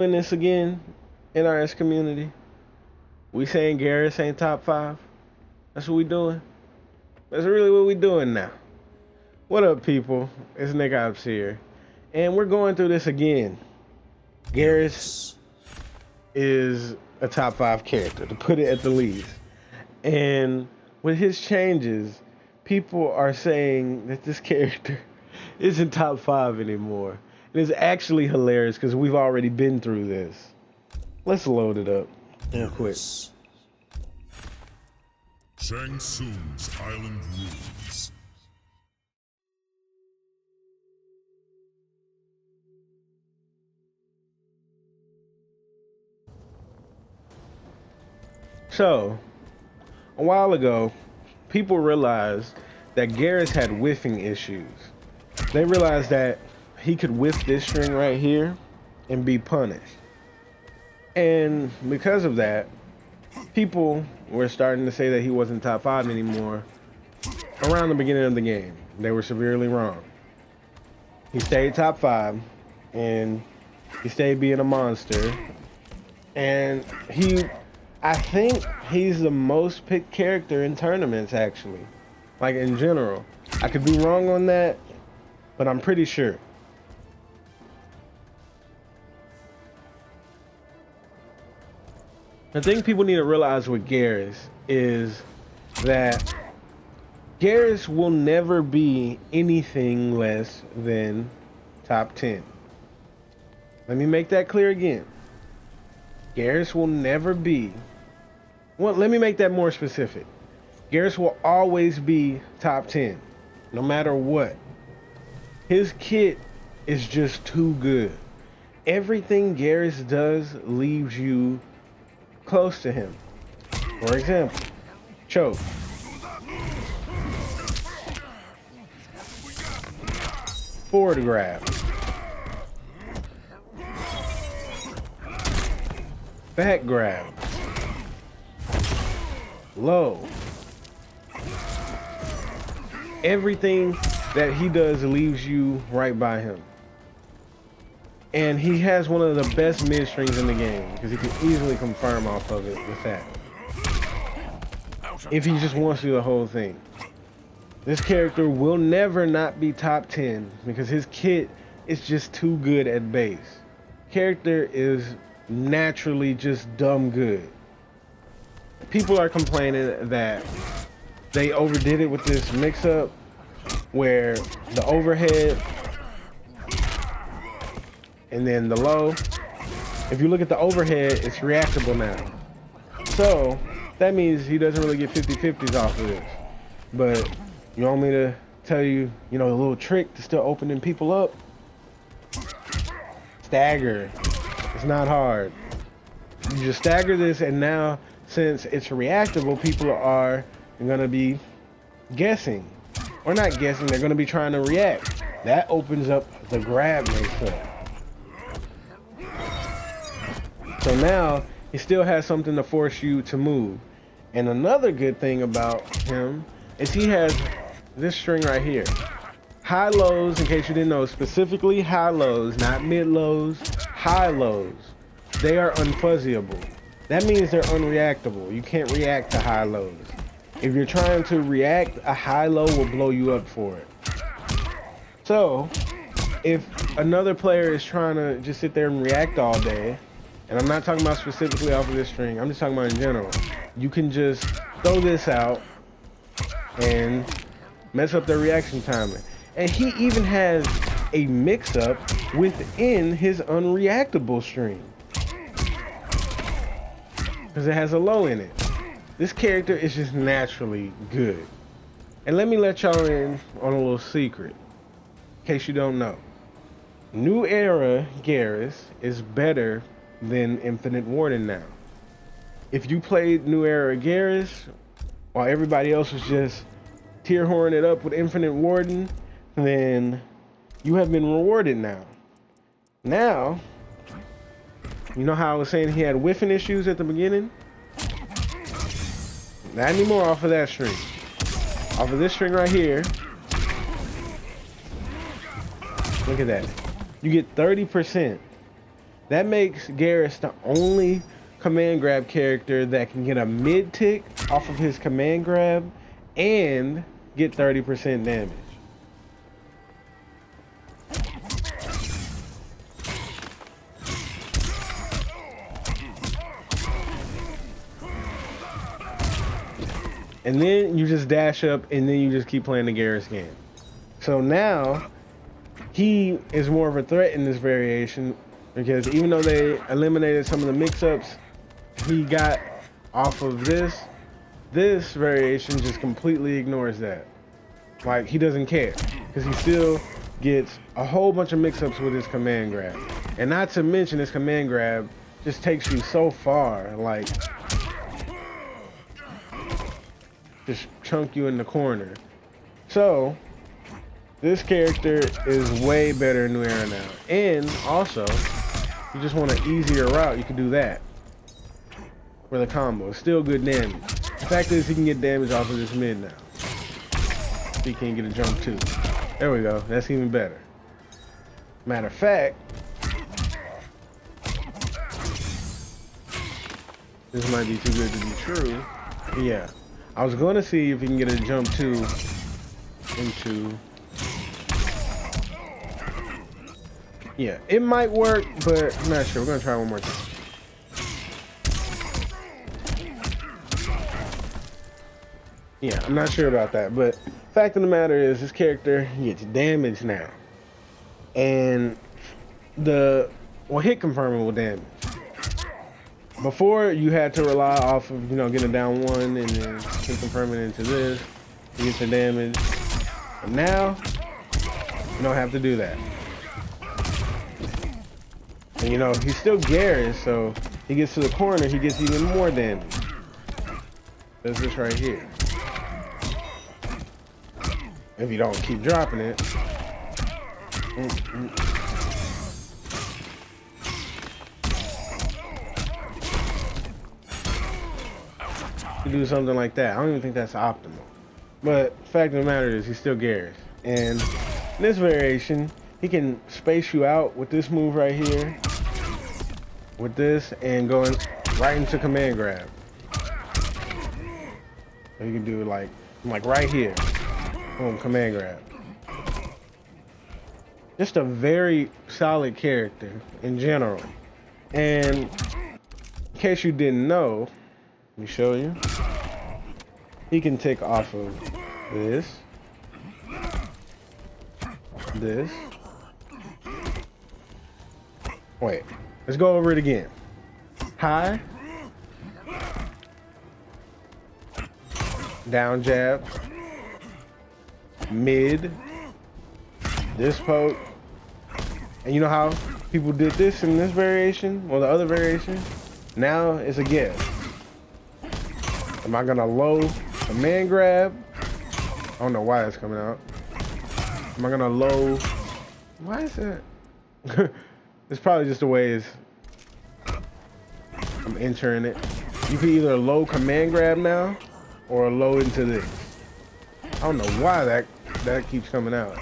Doing this again in our S community. We saying GERAS ain't top 5. That's what we doing. That's really what we doing now. What up, people? It's Nickopz here, and we're going through this again. GERAS is a top 5 character, to put it at the least. And with his changes, people are saying that this character isn't top 5 anymore. And it's actually hilarious because we've already been through this. Let's load it up real quick. Shang Tsung's Island Rules. So, a while ago, people realized that GERAS had whiffing issues. They realized that he could whiff this string right here and be punished. And because of that, people were starting to say that he wasn't top 5 anymore around the beginning of the game. They were severely wrong. He stayed top 5, and he stayed being a monster. And I think he's the most picked character in tournaments, actually. Like, in general. I could be wrong on that, but I'm pretty sure. The thing people need to realize with GERAS is that GERAS will never be anything less than top 10. Let me make that clear again. GERAS will never be... Well, let me make that more specific. GERAS will always be top 10, no matter what. His kit is just too good. Everything GERAS does leaves you close to him. For example, choke. Forward grab. Back grab. Low. Everything that he does leaves you right by him. And he has one of the best mid strings in the game because he can easily confirm off of it with that. If he just wants to do the whole thing. This character will never not be top 10 because his kit is just too good at base. Character is naturally just dumb good. People are complaining that they overdid it with this mix-up where the overhead and then the low. If you look at the overhead, it's reactable now. So that means he doesn't really get 50-50s off of this. But you want me to tell you, a little trick to still opening people up? Stagger. It's not hard. You just stagger this, and now since it's reactable, people are gonna be guessing. Or not guessing, they're gonna be trying to react. That opens up the grab mix-up. So now, he still has something to force you to move. And another good thing about him is he has this string right here. High lows, in case you didn't know, specifically high lows, not mid lows, high lows. They are unfuzzyable. That means they're unreactable. You can't react to high lows. If you're trying to react, a high low will blow you up for it. So, if another player is trying to just sit there and react all day, and I'm not talking about specifically off of this string, I'm just talking about in general. You can just throw this out and mess up their reaction timing. And he even has a mix-up within his unreactable string. Because it has a low in it. This character is just naturally good. And let me let y'all in on a little secret, in case you don't know. New Era GERAS is better than Infinite Warden now. If you played New Era GERAS while everybody else was just tier horning it up with Infinite Warden, then you have been rewarded now. Now, you know how I was saying he had whiffing issues at the beginning? Not anymore off of that string. Off of this string right here, look at that. You get 30%. That makes GERAS the only command grab character that can get a mid tick off of his command grab and get 30% damage. And then you just dash up and then you just keep playing the GERAS game. So now he is more of a threat in this variation because even though they eliminated some of the mix-ups he got off of this variation just completely ignores that. Like, he doesn't care because he still gets a whole bunch of mix-ups with his command grab. And not to mention his command grab just takes you so far, like just chunk you in the corner. So this character is way better in New Era now. And also, you just want an easier route, you can do that for the combo. It's still good damage. The fact is he can get damage off of this mid now. He can't get a jump too. There we go, that's even better. Matter of fact, this might be too good to be true. Yeah, I was gonna see if he can get a jump too into. Yeah, it might work, but I'm not sure. We're gonna try one more time. Yeah, I'm not sure about that, but fact of the matter is this character gets damage now. And hit confirmable damage. Before you had to rely off of, getting a down one and then hit confirming into this to get the damage. But now you don't have to do that. And he's still GERAS, so he gets to the corner, he gets even more damage. That's this right here. If you don't keep dropping it. You do something like that. I don't even think that's optimal. But fact of the matter is he's still GERAS. And in this variation, he can space you out with this move right here. With this and going right into command grab. So you can do like right here. Boom, command grab. Just a very solid character in general. And in case you didn't know, let me show you. He can take off of this. This. Wait, let's go over it again. High. Down jab. Mid. This poke. And you know how people did this in this variation? Well, the other variation? Now it's a guess. Am I gonna low command grab? I don't know why it's coming out. Am I gonna low? Why is that? It's probably just the way I'm entering it. You can either low command grab now or low into this. I don't know why that keeps coming out.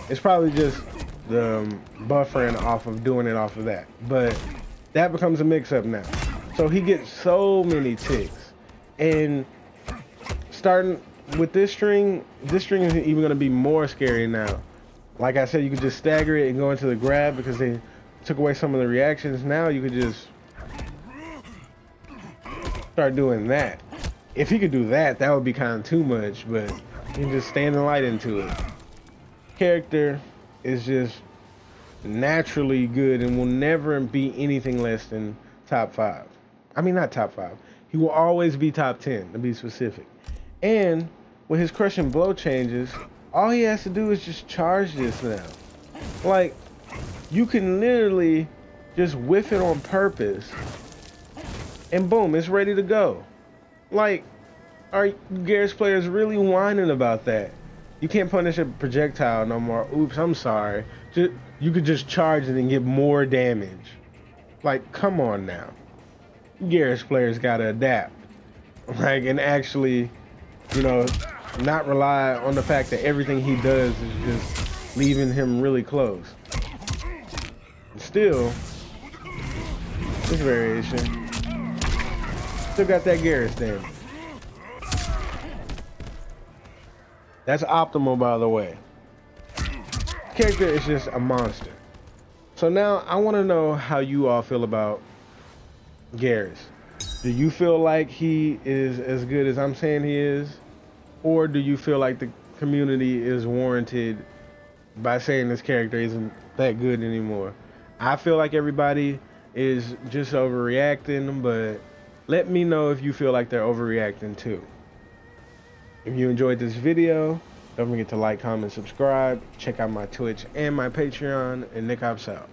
It's probably just the buffering off of doing it off of that. But that becomes a mix-up now. So he gets so many ticks. And starting with this string is even going to be more scary now. Like I said, you could just stagger it and go into the grab because they took away some of the reactions. Now you could just start doing that. If he could do that, that would be kind of too much, but you can just stand the light into it. Character is just naturally good and will never be anything less than top 5. I mean, not top 5. He will always be top 10, to be specific. And with his crushing blow changes, all he has to do is just charge this now. Like, you can literally just whiff it on purpose and boom, it's ready to go. Like, are GERAS players really whining about that? You can't punish a projectile no more. Oops, I'm sorry. You could just charge it and get more damage. Like, come on now. GERAS players gotta adapt, like, and actually, not rely on the fact that everything he does is just leaving him really close. Still, This variation. Still got that GERAS damage. That's optimal, by the way. Character is just a monster. So now I want to know how you all feel about GERAS. Do you feel like he is as good as I'm saying he is? Or do you feel like the community is warranted by saying this character isn't that good anymore? I feel like everybody is just overreacting, but let me know if you feel like they're overreacting too. If you enjoyed this video, don't forget to like, comment, subscribe. Check out my Twitch and my Patreon, and Nickopz out.